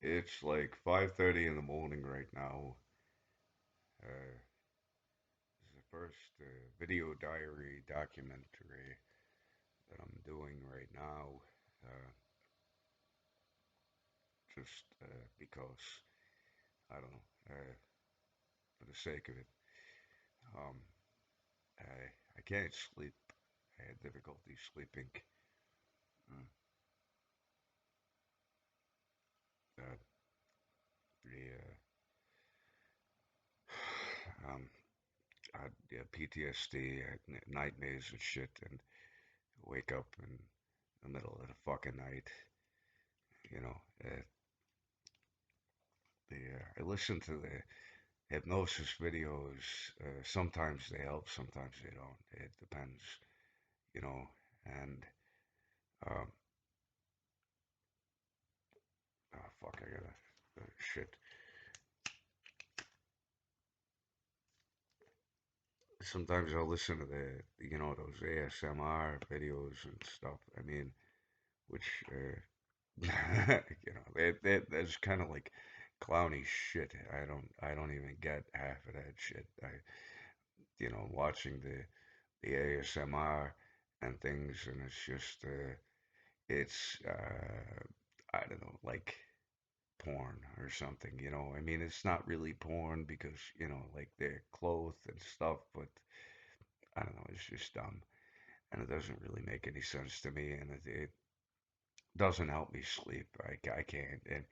It's like 5:30 in the morning right now. This is the first video diary documentary that I'm doing right now, uh, just because I don't know, for the sake of it. Um, I can't sleep. I had difficulty sleeping. Uh, uh, the I had PTSD, I had nightmares and shit, and wake up in the middle of the fucking night. You know, I listen to the hypnosis videos. Sometimes they help, sometimes they don't. It depends, you know. And um, oh fuck, I gotta shit. Sometimes I'll listen to those ASMR videos and stuff. I mean, which that's kind of like clowny shit. I don't even get half of that shit. Watching the ASMR and things, and it's just it's I don't know, like porn or something. I mean, it's not really porn because like they're clothed and stuff, but I don't know, it's just dumb, and it doesn't really make any sense to me, and it doesn't help me sleep. I can't, and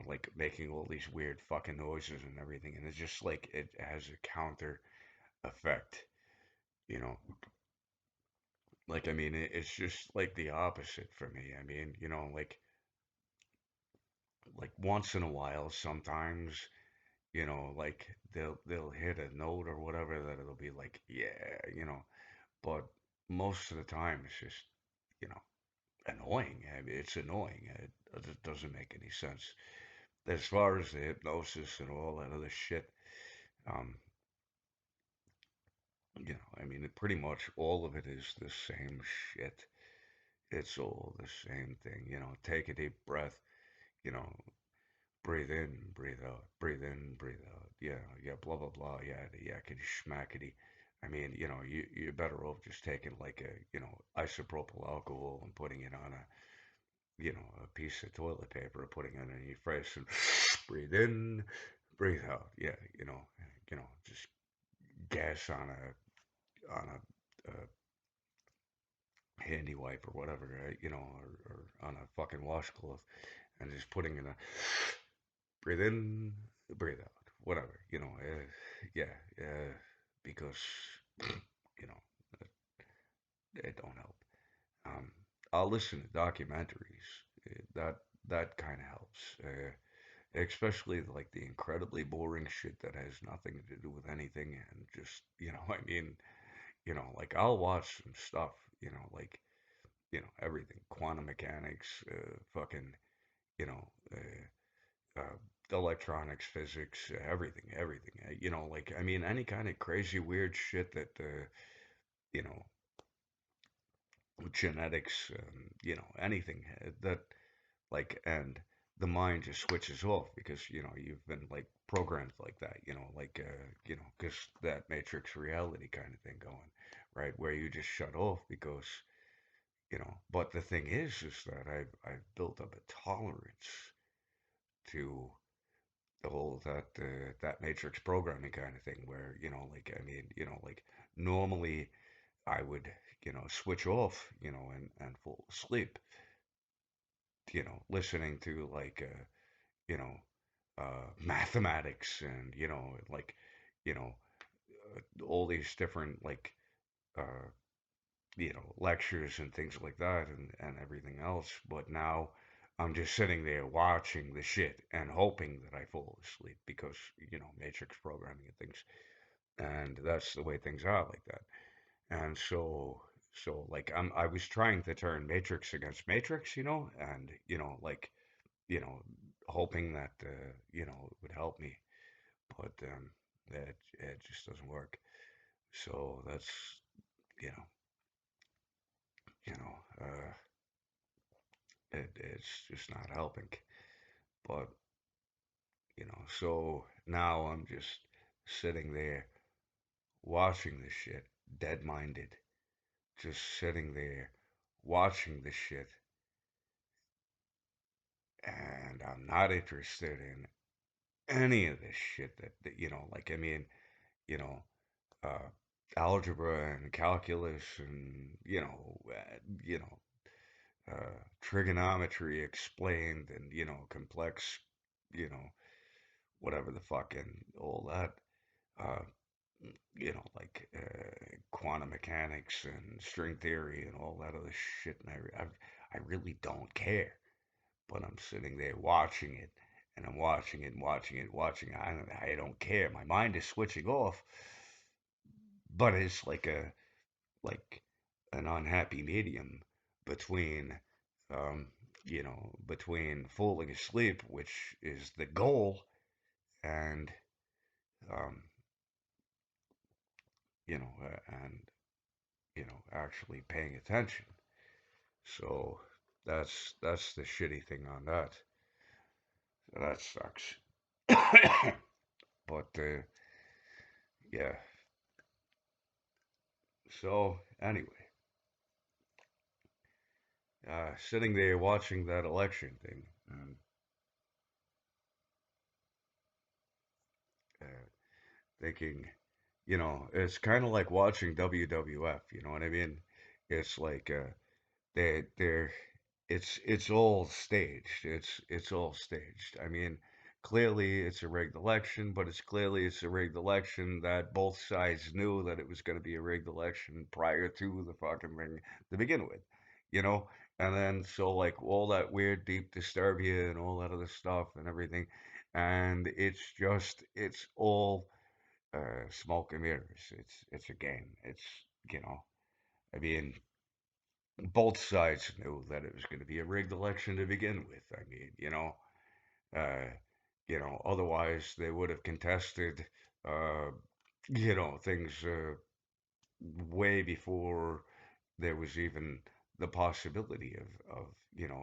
like making all these weird fucking noises and everything, and it's just like it has a counter effect, you know. Like, I mean, it's just like the opposite for me. I mean, like once in a while, sometimes, like they'll hit a note or whatever that it'll be like, yeah, but most of the time it's just, you know, annoying. I mean, it's annoying. It doesn't make any sense. As far as the hypnosis and all that other shit, um, I mean, pretty much all of it is the same shit. It's all the same thing. Take a deep breath, you know, breathe in, breathe out, breathe in, breathe out. Yeah, yeah, blah blah blah. Yeah, the yakety schmackety. I mean, you're better off just taking like isopropyl alcohol and putting it on a piece of toilet paper, and putting it in your face and breathe in, breathe out. Yeah, just gas on a handy wipe or whatever, or on a fucking washcloth, and just putting in a breathe in, breathe out, whatever, yeah, because you know it don't help. Um, I'll listen to documentaries. That kind of helps, especially like the incredibly boring shit that has nothing to do with anything, and just I mean, like I'll watch some stuff, like everything, quantum mechanics, fucking, you know, electronics, physics, everything. Like I mean, any kind of crazy, weird shit that you know, genetics, anything that like, and the mind just switches off because you've been like programmed like that. Like because that matrix reality kind of thing going, right, where you just shut off because But the thing is that I've built up a tolerance to the whole that matrix programming kind of thing where like I mean like normally I would switch off and fall asleep listening to like you know mathematics and like you know all these different like uh lectures and things like that and everything else. But now I'm just sitting there watching the shit and hoping that I fall asleep because, matrix programming and things. And that's the way things are like that. And so like I was trying to turn matrix against matrix, and, like, you know, hoping that, it would help me. But it just doesn't work. So that's, you know, you know, it's just not helping. But, so now I'm just sitting there watching the shit, dead minded, just sitting there watching the shit, and I'm not interested in any of this shit like, I mean, you know, uh, algebra and calculus and, trigonometry explained and, complex, you know, whatever the fuck and all that. Uh, quantum mechanics and string theory and all that other shit. And I really don't care. But I'm sitting there watching it, and I'm watching it, watching it, watching it. I don't care. My mind is switching off, but it's like an unhappy medium between, between falling asleep, which is the goal, and um, and actually paying attention. So that's the shitty thing on that. So that sucks. But yeah. So anyway, sitting there watching that election thing, and uh, thinking, it's kind of like watching WWF. You know what I mean? It's like they're it's all staged. It's all staged. I mean, clearly it's a rigged election, but it's a rigged election that both sides knew that it was going to be a rigged election prior to the fucking ring to begin with, you know. And then so like all that weird deep disturbia and all that other stuff and everything, and it's all smoke and mirrors. It's a game. It's you know. I mean, both sides knew that it was going to be a rigged election to begin with. I mean, uh, otherwise they would have contested, uh, things way before there was even the possibility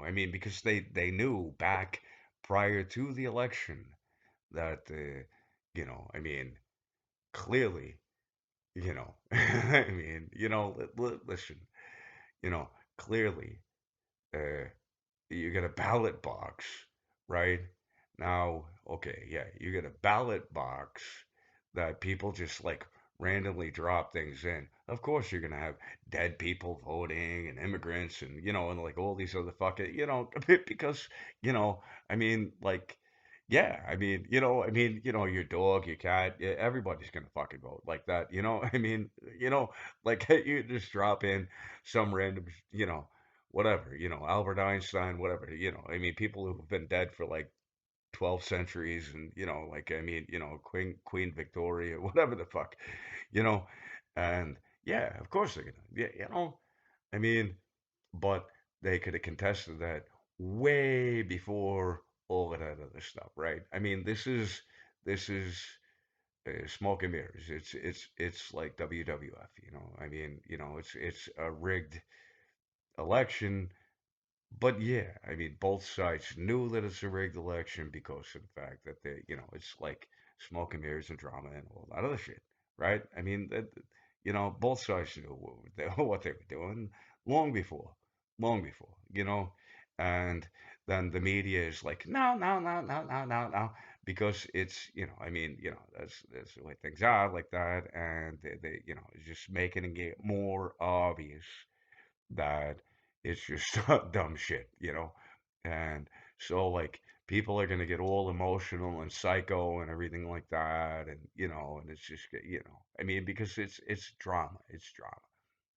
I mean, because they knew back prior to the election that, I mean, clearly, I mean, listen, you know, clearly. Uh, you get a ballot box, right? Now, okay, yeah, you get a ballot box that people just like randomly drop things in. Of course, you're gonna have dead people voting and immigrants and and like all these other fucking because I mean like yeah, your dog, your cat, yeah, everybody's gonna fucking vote like that, I mean, like you just drop in some random, whatever, Albert Einstein, whatever, I mean, people who've been dead for like 12 centuries and, like, I mean, Queen Victoria, whatever the fuck, you know, and yeah, of course they're gonna, yeah, I mean, but they could have contested that way before all of that other stuff, right? I mean, this is smoke and mirrors. It's like WWF, I mean, it's a rigged election. But yeah, I mean, both sides knew that it's a rigged election because of the fact that it's like smoke and mirrors and drama and all that other shit, right? I mean, both sides knew what they were doing long before, long before, and then the media is like, no, no, no, no, no, no, no, because it's, I mean, that's the way things are like that, and it's just making it more obvious that it's just dumb shit, And so like people are gonna get all emotional and psycho and everything like that, and and it's just I mean because it's drama,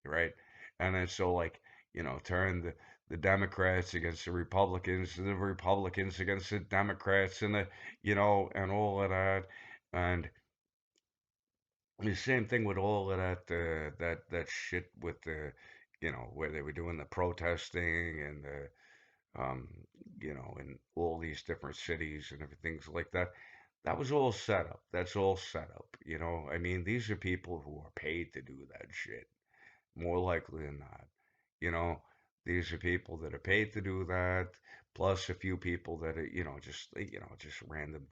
right? And then so like turn the Democrats against the Republicans, and the Republicans against the Democrats, and the and all of that, and the same thing with all of that shit with the where they were doing the protesting and the um in all these different cities and everything's like that. That was all set up. That's all set up. I mean, these are people who are paid to do that shit. More likely than not. You know, These are people that are paid to do that, plus a few people that are, just random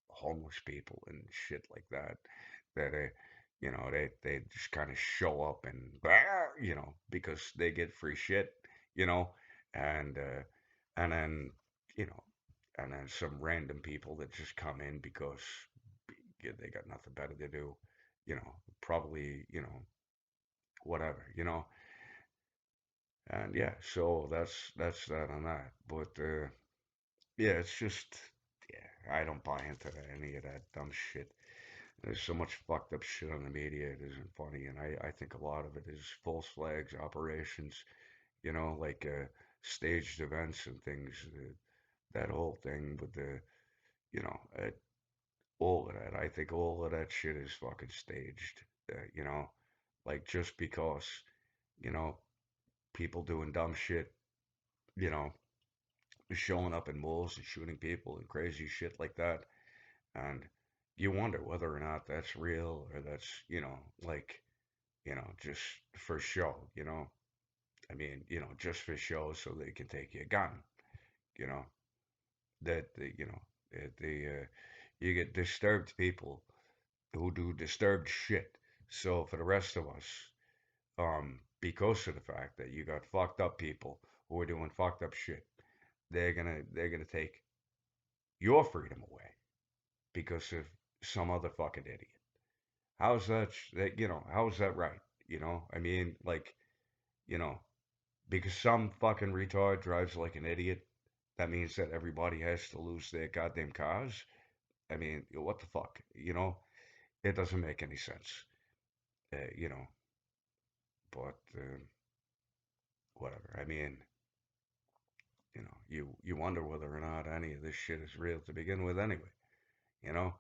homeless people and shit like that, that are, they just kind of show up and, because they get free shit, you know, and, and then, you know, and then some random people that just come in because yeah, they got nothing better to do, probably, whatever, and yeah, so that's that on that. But yeah, it's just yeah, I don't buy into any of that dumb shit. There's so much fucked up shit on the media. It isn't funny, and I think a lot of it is false flags, operations. Like staged events and things. That whole thing with the you know all of that. I think all of that shit is fucking staged. Like just because you know people doing dumb shit. You know showing up in malls and shooting people and crazy shit like that. And you wonder whether or not that's real or that's, like, just for show, I mean, just for show so they can take your gun, you know, you get disturbed people who do disturbed shit. So for the rest of us, because of the fact that you got fucked up people who are doing fucked up shit, they're gonna take your freedom away because of some other fucking idiot. How's that? How's that right? I mean, like, you know, because some fucking retard drives like an idiot, that means that everybody has to lose their goddamn cars. I mean, what the fuck? It doesn't make any sense. Uh, you know, but whatever. I mean, you wonder whether or not any of this shit is real to begin with, anyway. You know,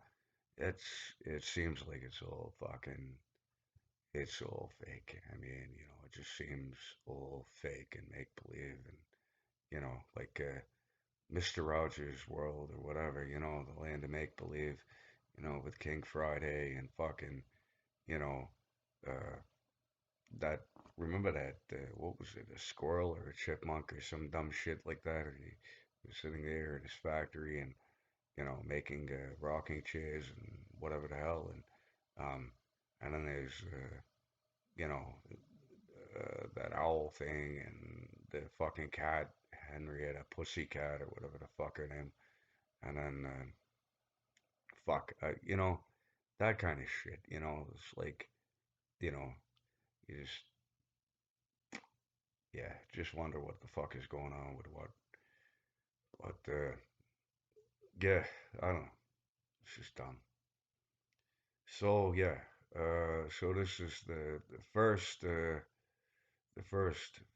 it's it seems like it's all fake. I mean, it just seems all fake and make believe, and like Mr. Rogers' World or whatever, the land of make believe, with King Friday and fucking, you know, uh, that. Remember that? What was it? A squirrel or a chipmunk or some dumb shit like that? And he was sitting there in his factory and making rocking chairs and whatever the hell, and then there's you know that owl thing and the fucking cat, Henrietta Pussycat or whatever the fuck her name, and then fuck, that kind of shit. It's like you know, you just wonder what the fuck is going on with what, but yeah, I don't know. It's just dumb. So yeah, so this is the first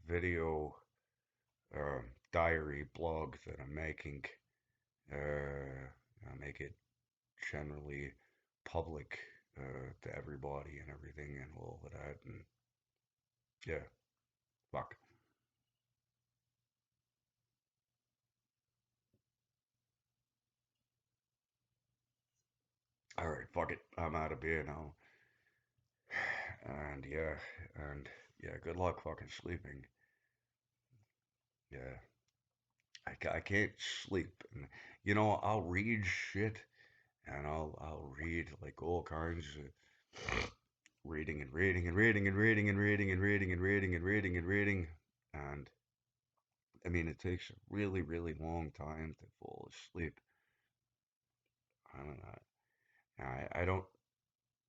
video diary blog that I'm making. I make it generally public to everybody and everything and all of that. And yeah, fuck. All right, fuck it. I'm out of beer now. And yeah, good luck fucking sleeping. Yeah, I can't sleep. And I'll read shit and I'll read like all kinds of reading and reading and reading and reading and reading and reading and reading and reading and reading. And I mean, it takes a really, really long time to fall asleep. I don't know. I don't,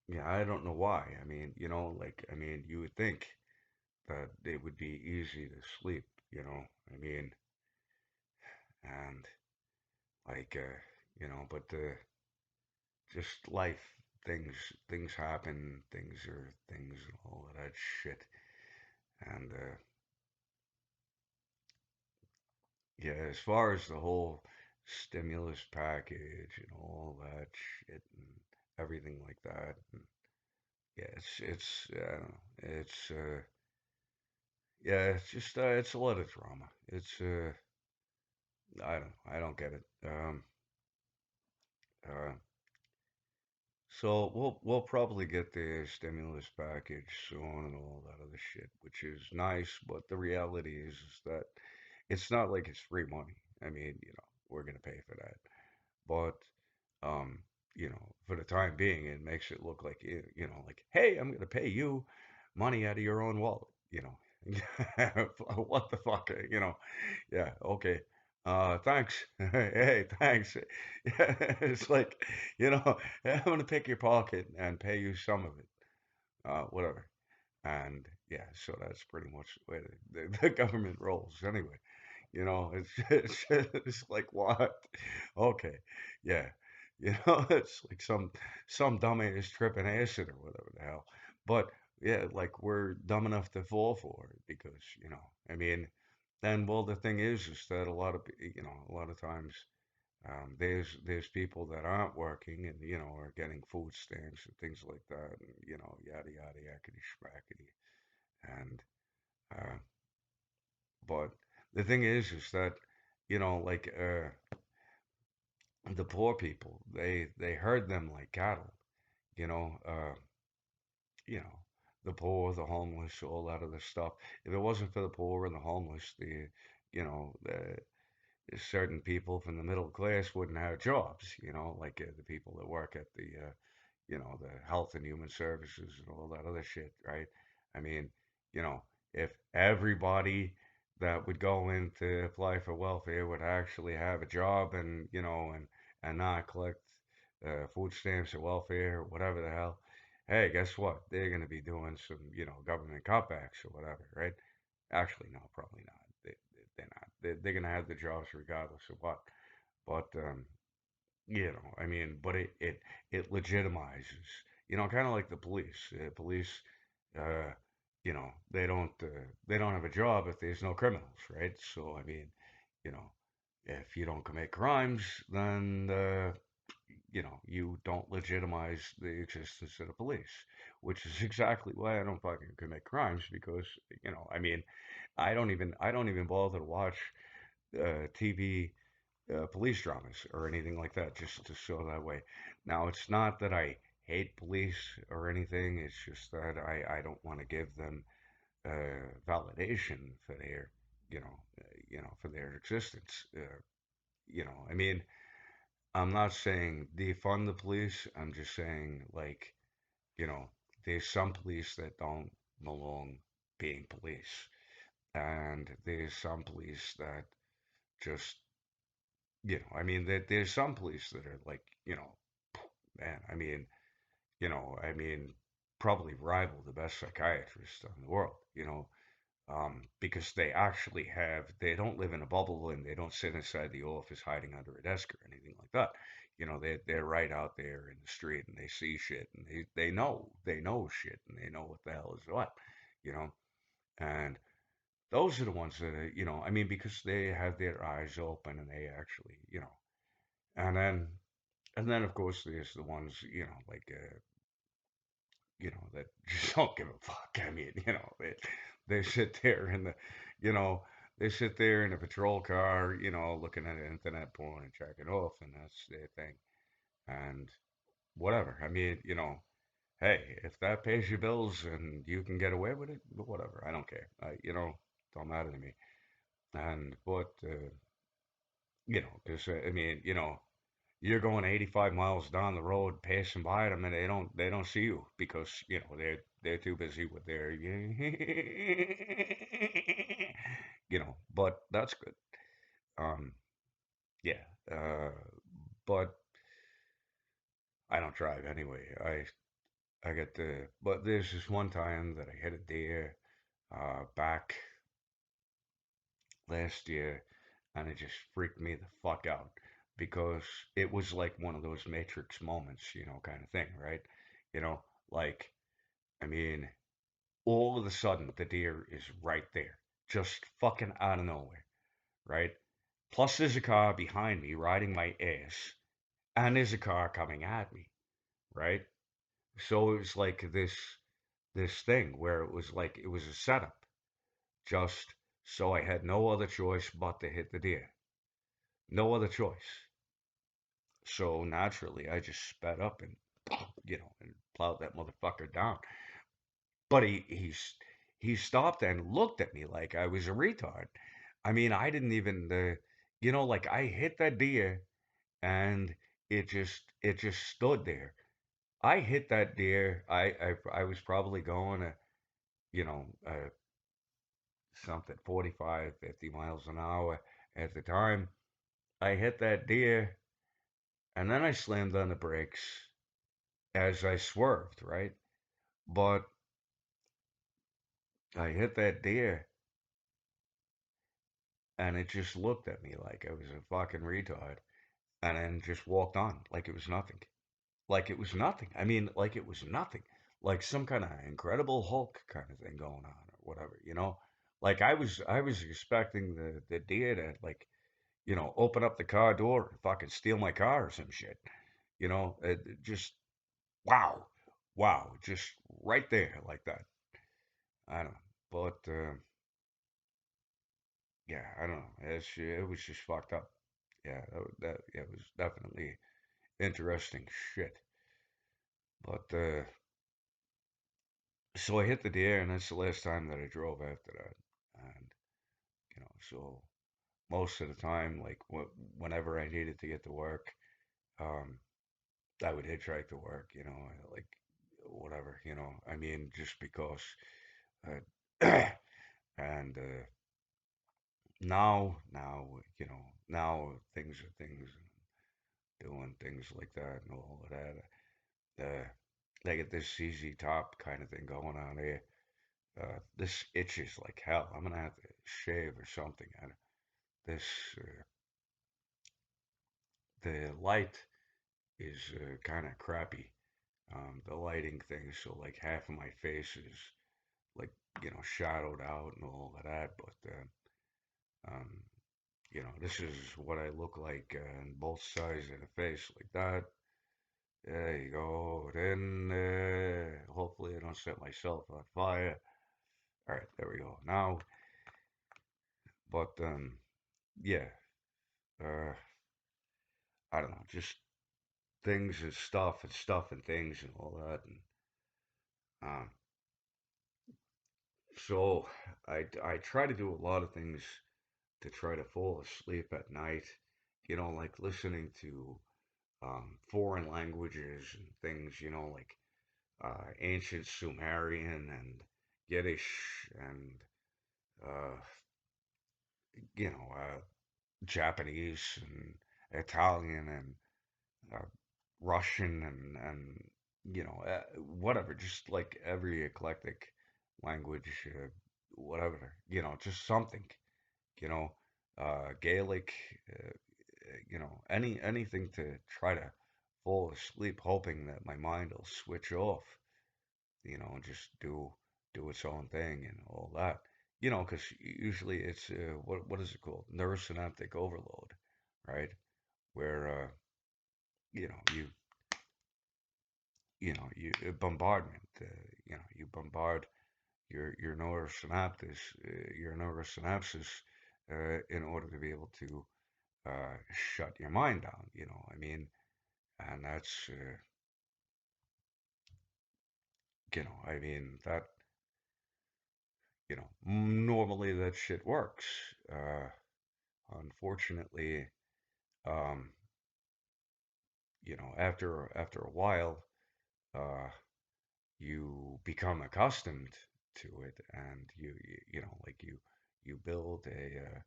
yeah, I don't know why. I mean, like, I mean, you would think that it would be easy to sleep, I mean, and like, but just life, things, things happen, things are things and all of that shit. And, yeah, as far as the whole stimulus package and all that shit and everything like that, and yeah, I don't know, yeah, it's just it's a lot of drama. I don't get it. Uh, So we'll probably get the stimulus package soon and all that other shit, which is nice, but the reality is that it's not like it's free money. I mean, we're gonna pay for that. But um, for the time being, it makes it look like like, hey, I'm gonna pay you money out of your own wallet. What the fuck, Yeah, okay. Thanks. Hey, thanks. Yeah, it's like, I'm gonna pick your pocket and pay you some of it. Whatever. And yeah, so that's pretty much the way the government rolls anyway. It's like what? Okay, yeah, it's like some dumbass tripping acid or whatever the hell. But yeah, like we're dumb enough to fall for it because I mean, and well, the thing is that a lot of times there's people that aren't working and are getting food stamps and things like that, and yada yada yakety schmackety, and uh, but the thing is that like the poor people, they herd them like cattle. You know, uh, you know, the poor, the homeless, all that other stuff. If it wasn't for the poor and the homeless, the certain people from the middle class wouldn't have jobs. Like the people that work at the health and human services and all that other shit, right? I mean, you know, if everybody that would go in to apply for welfare would actually have a job and not collect food stamps or welfare or whatever the hell, hey, guess what? They're going to be doing some, government cutbacks or whatever, right? Actually, no, probably not. They're not. They're going to have the jobs regardless of what. But I mean, but it legitimizes, kind of like the police. Police, uh, they don't have a job if there's no criminals, right? So I mean, you know, if you don't commit crimes, then you don't legitimize the existence of the police, which is exactly why I don't fucking commit crimes because I mean, I don't even bother to watch TV police dramas or anything like that, just to show that way. Now, it's not that I hate police or anything. It's just that I don't want to give them validation for their, for their existence. I mean, I'm not saying defund the police. I'm just saying, like, you know, there's some police that don't belong being police, and there's some police that just I mean, there's some police that are like, man, I mean, probably rival the best psychiatrists in the world, because they don't live in a bubble and they don't sit inside the office hiding under a desk or anything like that. They're right out there in the street and they see shit and they know shit and they know what the hell is what, you know, and those are the ones that I mean, because they have their eyes open and they actually, and then of course there's the ones like that just don't give a fuck. I mean, they sit there in the you know they sit there in a patrol car, looking at internet porn and checking off, and that's their thing. And whatever. I mean, hey, if that pays your bills and you can get away with it, whatever. I don't care. Don't matter to me. And but because I mean, you're going 85 miles down the road passing by them and they don't see you because they're too busy with their but that's good. um yeah but I don't drive anyway. I get the but there's this one time that I hit a deer back last year, and it just freaked me the fuck out because it was like one of those Matrix moments, kind of thing, right? You know, like, I mean, all of a sudden the deer is right there, just fucking out of nowhere, right? Plus, there's a car behind me riding my ass, and there's a car coming at me, right? So it was like this thing where it was like it was a setup, just so I had no other choice but to hit the deer. No other choice. So naturally, I just sped up and and plowed that motherfucker down. But he stopped and looked at me like I was a retard. I mean, I didn't even like I hit that deer and it just stood there. I hit that deer. I was probably going you know, something 45, 50 miles an hour at the time. I hit that deer and then I slammed on the brakes as I swerved, right? But I hit that deer and it just looked at me like I was a fucking retard and then just walked on like it was nothing. Like it was nothing. I mean, like it was nothing. Like some kind of Incredible Hulk kind of thing going on or whatever. Like I was expecting the deer to like, open up the car door and fucking steal my car or some shit. It just wow, wow, just right there like that. I don't know, but yeah, I don't know. It was just fucked up. Yeah, yeah, it was definitely interesting shit. But so I hit the deer, and that's the last time that I drove after that. And so most of the time, like whenever I needed to get to work, um, I would hitchhike to work. Like whatever. I mean, just because. And now things are things, doing things like that and all of that. They get this CZ top kind of thing going on here. This itches like hell. I'm gonna have to shave or something. This the light is kind of crappy. The lighting thing, so like half of my face is like shadowed out and all of that. But um, this is what I look like on both sides of the face, like that. There you go. Then hopefully I don't set myself on fire. All right, there we go. Now, but yeah, uh, I don't know, just things and stuff and things and all that. And um, so I try to do a lot of things to try to fall asleep at night. Like listening to foreign languages and things. Like ancient Sumerian and Yiddish and uh, Japanese and Italian and uh, Russian and whatever, just like every eclectic language, whatever, just something, you know, Gaelic, anything to try to fall asleep, hoping that my mind will switch off, and just do its own thing and all that. Because usually it's what is it called? Neurosynaptic overload, right? Where you know you you bombardment. You bombard your neurosynapses in order to be able to shut your mind down. I mean, and that's I mean that normally that shit works. Unfortunately, um, after a while, uh, you become accustomed to it, and like you build an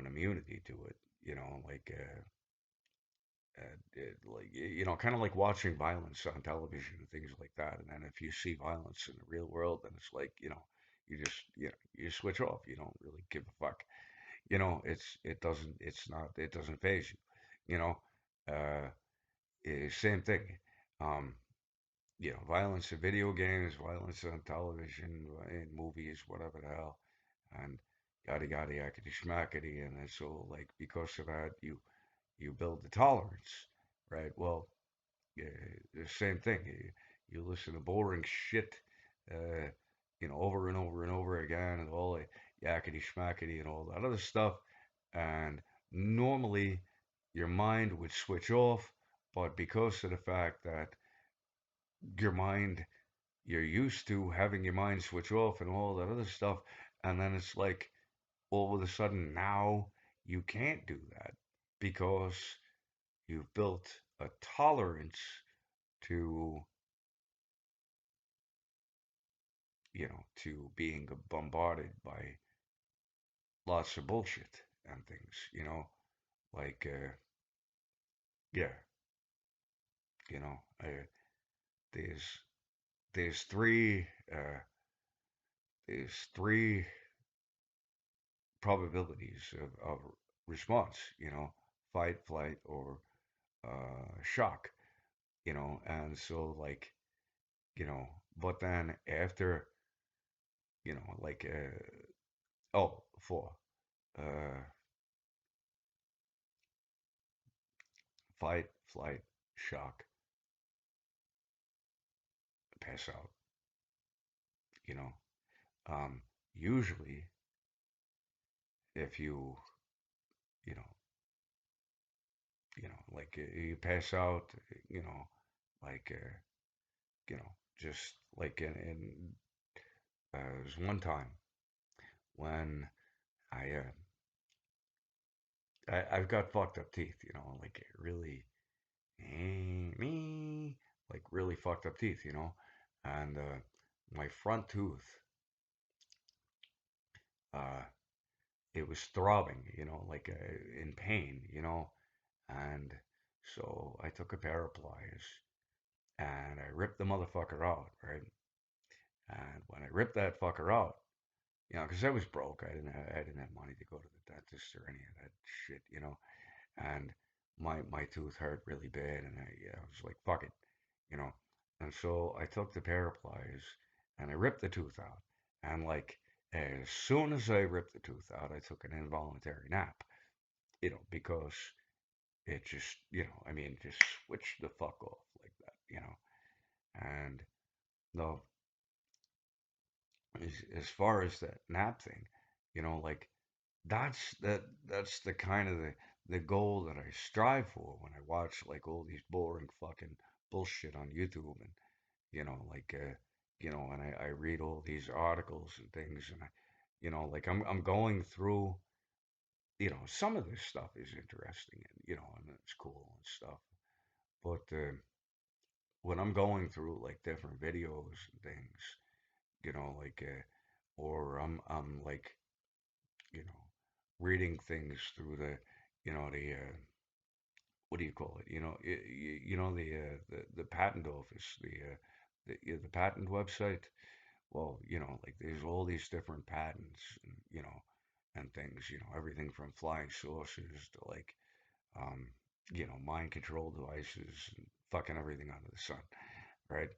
immunity to it. Like kind of like watching violence on television and things like that. And then if you see violence in the real world, then it's like you switch off. You don't really give a fuck. It doesn't phase you. You know, uh, Same thing. Um, Violence in video games, violence on television, in movies, whatever the hell, and yada yada yakety schmackety, and then so like because of that, you build the tolerance, right? Well, the same thing. You listen to boring shit, uh, over and over and over again, and all the yakety schmackety and all that other stuff, and normally your mind would switch off, but because of the fact that your mind, you're used to having your mind switch off and all that other stuff, and then it's like all of a sudden now you can't do that because you've built a tolerance to, to being bombarded by lots of bullshit and things, like, yeah, you know, uh, there's, there's three, uh, there's three probabilities of response, fight, flight, or shock, and so like, you know, but then after, like, oh, four, uh, fight, flight, shock, pass out, you know. Um, Usually, if you know, like you pass out, you know, like, just like there's one time when I, I've got fucked up teeth, like really, me, like really fucked up teeth, and my front tooth, uh, it was throbbing, like in pain, and so I took a pair of pliers and I ripped the motherfucker out, right? And when I ripped that fucker out, because I was broke, I didn't have money to go to the dentist or any of that shit, and my tooth hurt really bad, and I was like, fuck it, you know. And so I took the pair of pliers and I ripped the tooth out, and like as soon as I ripped the tooth out, I took an involuntary nap, because it just, I mean, just switched the fuck off like that, and no, as far as that nap thing, like that's the kind of the goal that I strive for when I watch like all these boring fucking bullshit on YouTube, and like and I read all these articles and things, and like I'm going through, some of this stuff is interesting, and and it's cool and stuff, but when I'm going through like different videos and things, like or I'm like, you know, reading things through the, the what do you call it? The patent office, the patent website. Well, like there's all these different patents, and and things. Everything from flying saucers to like, um, mind control devices and fucking everything under the sun, right?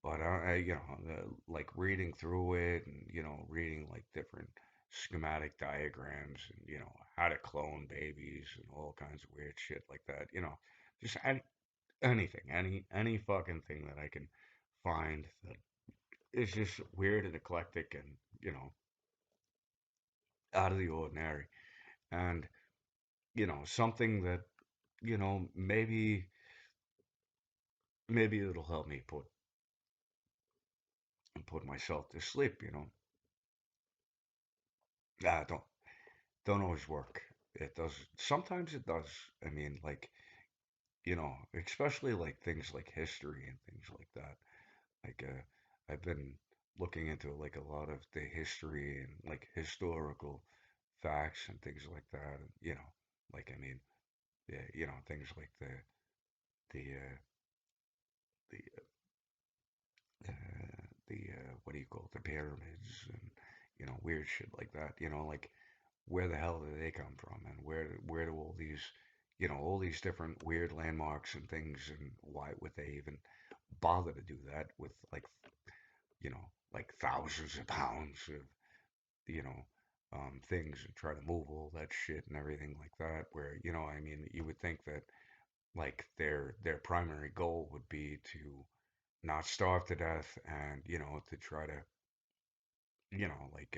But like reading through it, and reading like different schematic diagrams, and how to clone babies and all kinds of weird shit like that. Just anything, any fucking thing that I can find that is just weird and eclectic, and out of the ordinary, and something that maybe it'll help me put myself to sleep. Ah, don't always work. It does. Sometimes it does. I mean, like, especially like things like history and things like that. Like, I've been looking into like a lot of the history and like historical facts and things like that. And, like, I mean, yeah, things like the, what do you call it? The pyramids, and, weird shit like that. Like, where the hell did they come from, and where do all these, all these different weird landmarks and things, and why would they even bother to do that with like, like thousands of pounds of, things, and try to move all that shit and everything like that, where, I mean, you would think that like their primary goal would be to not starve to death, and to try to, like,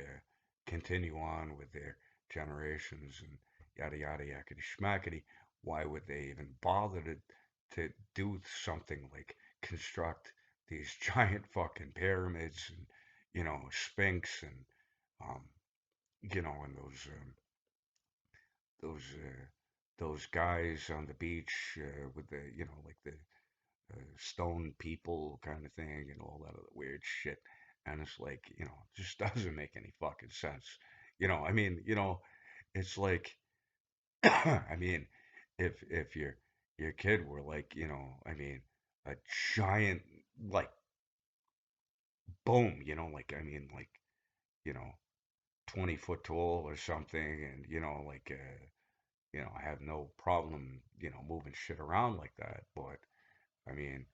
continue on with their generations, and yada yada yakety schmackety. Why would they even bother to do something like construct these giant fucking pyramids and sphinx and um, and those those guys on the beach with the like the stone people kind of thing and all that other weird shit. And it's like, just doesn't make any fucking sense. I mean, it's like, I mean, if your kid were like, I mean, a giant like boom, like I mean, like you know, 20 foot tall or something, and like I have no problem, moving shit around like that. But I mean,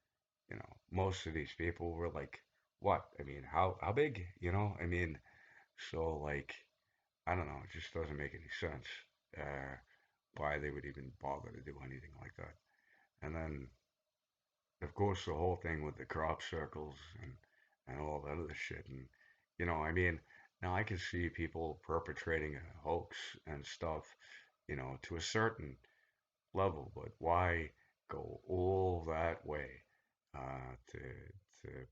most of these people were like, what? I mean, how big? I mean, so like, I don't know. It just doesn't make any sense. Uh, why they would even bother to do anything like that. And then, of course, the whole thing with the crop circles and all that other shit. And I mean, now I can see people perpetrating a hoax and stuff, to a certain level, but why go all that way to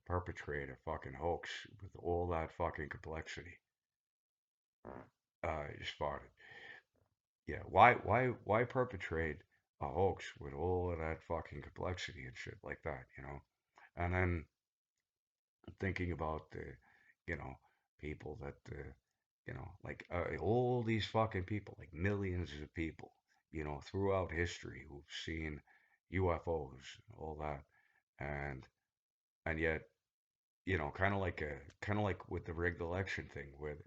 perpetrate a fucking hoax with all that fucking complexity? You farted. Yeah, why perpetrate a hoax with all of that fucking complexity and shit like that? And then thinking about the, people that, like all these fucking people, like millions of people, throughout history who've seen UFOs and all that, and yet kind of like with the rigged election thing, where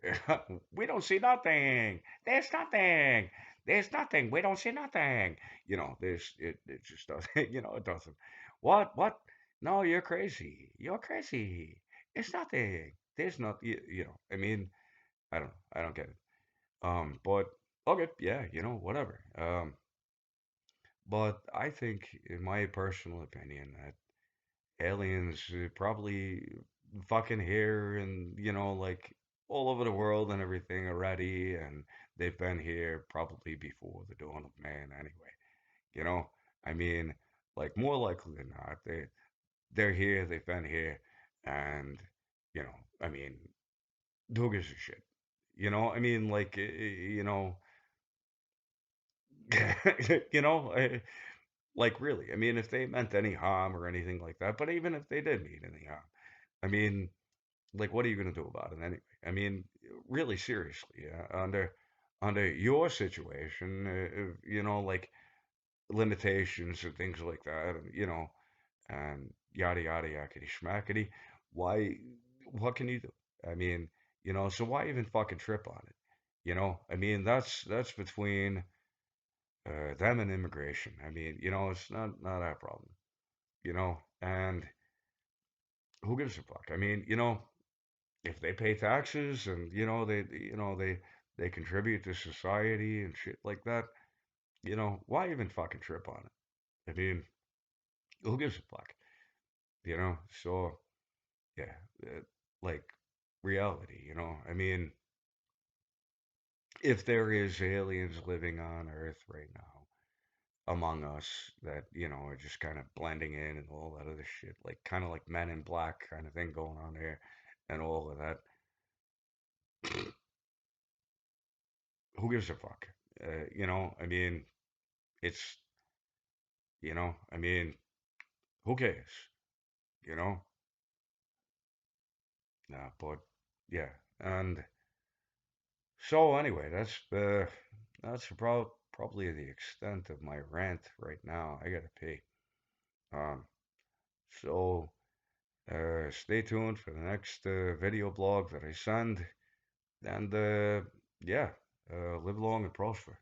we don't see nothing. There's nothing. There's nothing. We don't see nothing. It just doesn't. It doesn't. What? No, you're crazy. You're crazy. It's nothing. There's not. I mean, I don't. I don't get it. But okay, yeah, whatever. But I think, in my personal opinion, that aliens probably fucking here and like all over the world and everything already, and they've been here probably before the dawn of man anyway. you know I mean, like, more likely than not, they're here, they've been here, and you know I mean, who gives a shit? I mean, like, like, really, I mean, if they meant any harm or anything like that, but even if they did mean any harm, I mean, like, what are you going to do about it anyway? I mean, really seriously, under your situation, like limitations and things like that, and and yada yada yakety schmackety. Why? What can you do? I mean, so why even fucking trip on it? I mean, that's between them and immigration. I mean, it's not our problem. And who gives a fuck? I mean, if they pay taxes and they contribute to society and shit like that, why even fucking trip on it? I mean, who gives a fuck? So yeah, like, reality. I mean, if there is aliens living on Earth right now among us that are just kind of blending in and all that other shit, like kind of like Men in Black kind of thing going on there, and all of that, who gives a fuck? I mean, it's I mean, who cares? You know? But yeah, and so anyway, probably the extent of my rant right now. I gotta pee. Um, so stay tuned for the next video blog that I send, and yeah, live long and prosper.